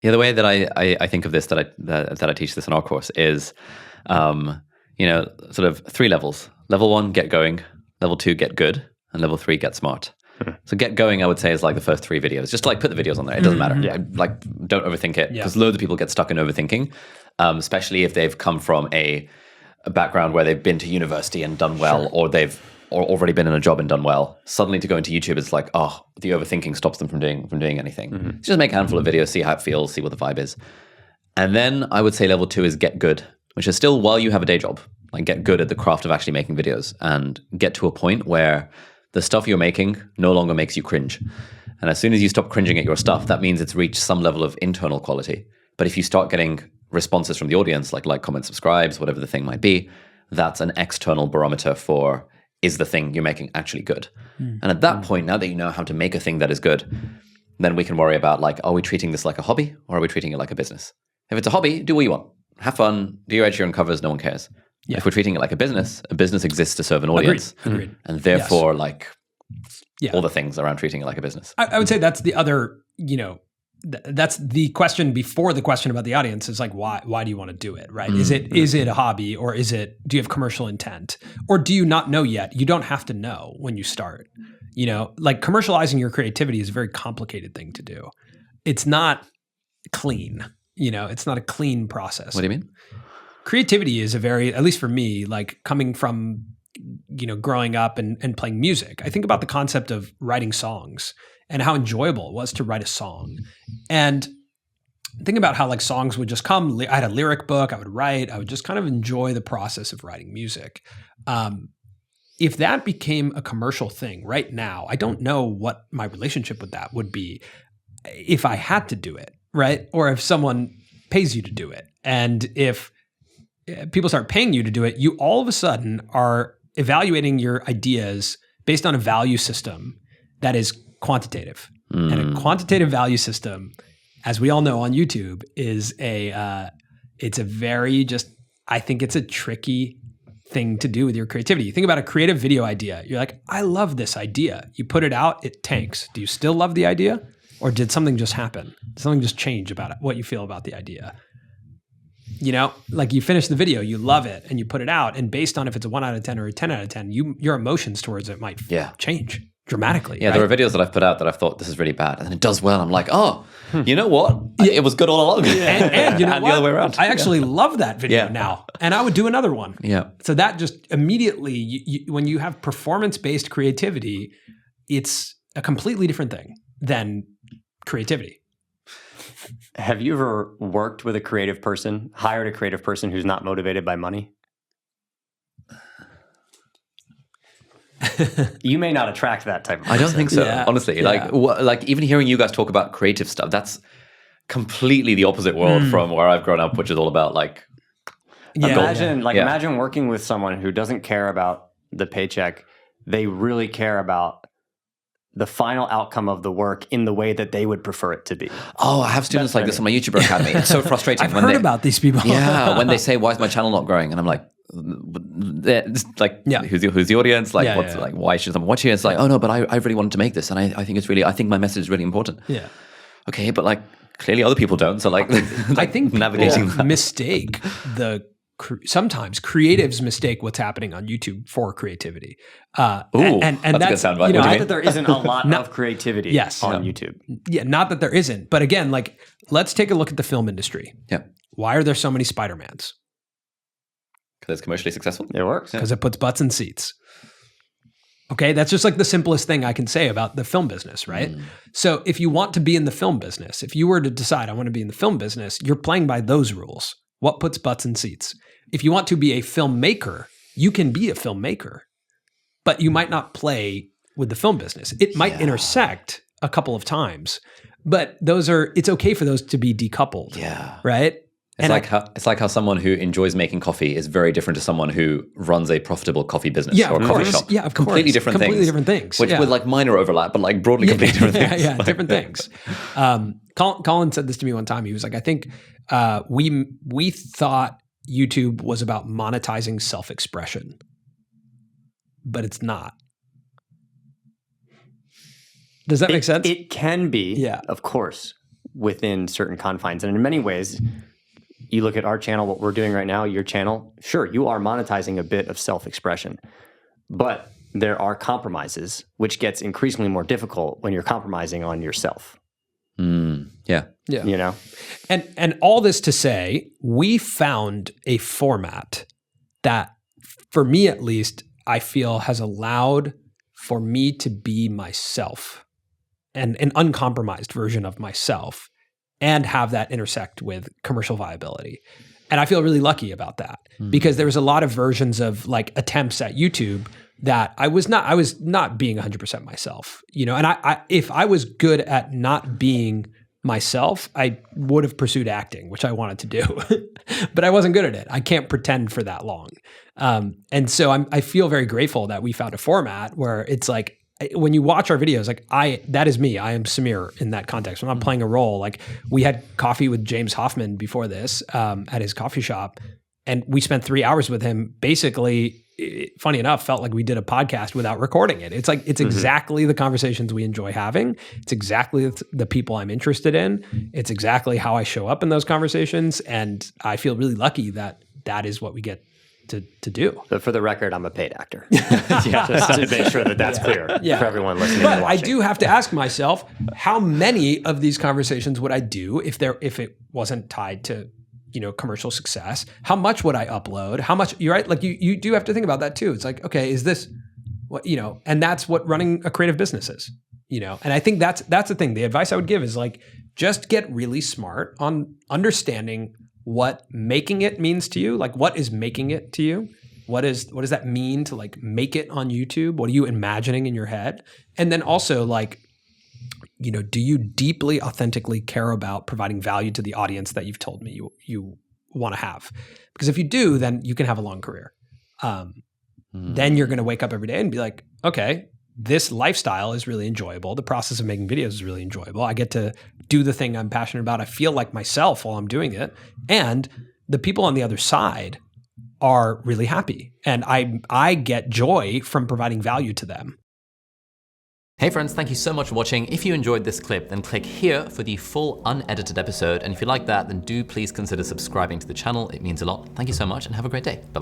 Yeah, the way that I think of this, that I teach this in our course is, sort of 3 levels. Level 1, get going. Level 2, get good. And level 3, get smart. So get going, I would say, is like the first 3 videos. Just like put the videos on there. It doesn't matter. Yeah. Like, don't overthink it, because loads of people get stuck in overthinking, especially if they've come from a background where they've been to university and done well, or they've already been in a job and done well. Suddenly to go into YouTube, it's like, the overthinking stops them from doing anything. Just make a handful of videos, see how it feels, see what the vibe is. And then I would say level 2 is get good, which is still while you have a day job. Like, get good at the craft of actually making videos and get to a point where the stuff you're making no longer makes you cringe. And as soon as you stop cringing at your stuff, that means it's reached some level of internal quality. But if you start getting responses from the audience, like, comment, subscribes, whatever the thing might be, that's an external barometer for, is the thing you're making actually good? And at that point, now that you know how to make a thing that is good, then we can worry about, like, are we treating this like a hobby, or are we treating it like a business? If it's a hobby, do what you want. Have fun, do your Ed Sheeran covers, no one cares. Yeah. If we're treating it like a business exists to serve an audience. Agreed. And therefore, all the things around treating it like a business. I would say that's the other, that's the question before the question about the audience is like, why do you want to do it, right? Is it a hobby, or do you have commercial intent, or do you not know yet? You don't have to know when you start. Like, commercializing your creativity is a very complicated thing to do. It's not clean, it's not a clean process. What do you mean? Creativity is at least for me, like, coming from, growing up and playing music. I think about the concept of writing songs and how enjoyable it was to write a song. And think about how, like, songs would just come. I had a lyric book, I would just kind of enjoy the process of writing music. If that became a commercial thing right now, I don't know what my relationship with that would be if I had to do it, right? Or if someone pays you to do it. And if people start paying you to do it, you all of a sudden are evaluating your ideas based on a value system that is quantitative. And a quantitative value system, as we all know on YouTube, is it's a very I think it's a tricky thing to do with your creativity. You think about a creative video idea. You're like, I love this idea. You put it out, it tanks. Do you still love the idea? Or did something just happen? Did something just change about it, what you feel about the idea? Like, you finish the video, you love it, and you put it out, and based on if it's a 1 out of 10 or a 10 out of 10, your emotions towards it might change dramatically. Yeah, right? There are videos that I've put out that I've thought, this is really bad, and then it does well. I'm like, you know what? It was good all along. And you know and what? the other way around. I actually love that video now, and I would do another one. Yeah. So that just immediately, when you have performance-based creativity, it's a completely different thing than creativity. Have you ever worked with a creative person, hired a creative person who's not motivated by money? You may not attract that type of person. I don't think so, honestly. Yeah. Like even hearing you guys talk about creative stuff, that's completely the opposite world from where I've grown up, which is all about like imagine working with someone who doesn't care about the paycheck. They really care about the final outcome of the work in the way that they would prefer it to be. Oh, I have students like this on my YouTuber Academy. It's so frustrating. I've heard about these people. Yeah, when they say, "Why is my channel not growing?" and I'm like, who's the audience? Like, like, why should someone watch it? It's like, oh no, but I really wanted to make this, and I think my message is really important. Yeah. Okay, but like clearly other people don't. So like, I think navigating people mistake sometimes creatives mistake what's happening on YouTube for creativity. That's a good soundbite. Not that there isn't a lot of creativity on YouTube. Yeah, not that there isn't. But again, like, let's take a look at the film industry. Yeah. Why are there so many Spider-Mans? Because it's commercially successful. It works. Because it puts butts in seats. Okay, that's just like the simplest thing I can say about the film business, right? So if you want to be in the film business, if you were to decide I want to be in the film business, you're playing by those rules. What puts butts in seats? If you want to be a filmmaker, you can be a filmmaker, but you might not play with the film business. It might intersect a couple of times, but it's okay for those to be decoupled. Yeah. Right? It's like how someone who enjoys making coffee is very different to someone who runs a profitable coffee business or a coffee shop. Yeah, of course. Completely different things. Which with like minor overlap, but like broadly completely different things. Yeah, different things. Colin said this to me one time. He was like, I think we thought YouTube was about monetizing self-expression, but it's not. Does that make sense? It can be, of course. within certain confines. And in many ways, you look at our channel, what we're doing right now, your channel, sure, you are monetizing a bit of self-expression, but there are compromises, which gets increasingly more difficult when you're compromising on yourself. Yeah. You know? And all this to say, we found a format that, for me at least, I feel has allowed for me to be myself and an uncompromised version of myself and have that intersect with commercial viability. And I feel really lucky about that because there was a lot of versions of like attempts at YouTube that I was not being 100% myself, you know, and I if I was good at not being myself, I would have pursued acting, which I wanted to do, but I wasn't good at it. I can't pretend for that long. And so I feel very grateful that we found a format where it's like, when you watch our videos, like that is me. I am Samir in that context. When I'm playing a role, like we had coffee with James Hoffman before this at his coffee shop, and we spent 3 hours with him. Basically, funny enough, felt like we did a podcast without recording it. It's like it's exactly the conversations we enjoy having. It's exactly the people I'm interested in. It's exactly how I show up in those conversations, and I feel really lucky that that is what we get to do. But for the record, I'm a paid actor. Just to make sure that that's clear for everyone listening and watching. I do have to ask myself, how many of these conversations would I do if it wasn't tied to, you know, commercial success? How much would I upload? How much? You're right. Like you do have to think about that too. It's like, okay, is this what, you know? And that's what running a creative business is, you know. And I think that's the thing. The advice I would give is like, just get really smart on understanding what making it means to you. Like, what is making it to you? What does that mean to like make it on YouTube? What are you imagining in your head? And then also like, you know, do you deeply, authentically care about providing value to the audience that you've told me you want to have? Because if you do, then you can have a long career. Then you're going to wake up every day and be like, okay, this lifestyle is really enjoyable. The process of making videos is really enjoyable. I get to do the thing I'm passionate about. I feel like myself while I'm doing it. And the people on the other side are really happy. And I get joy from providing value to them. Hey friends, thank you so much for watching. If you enjoyed this clip, then click here for the full unedited episode. And if you like that, then do please consider subscribing to the channel. It means a lot. Thank you so much and have a great day. Bye-bye.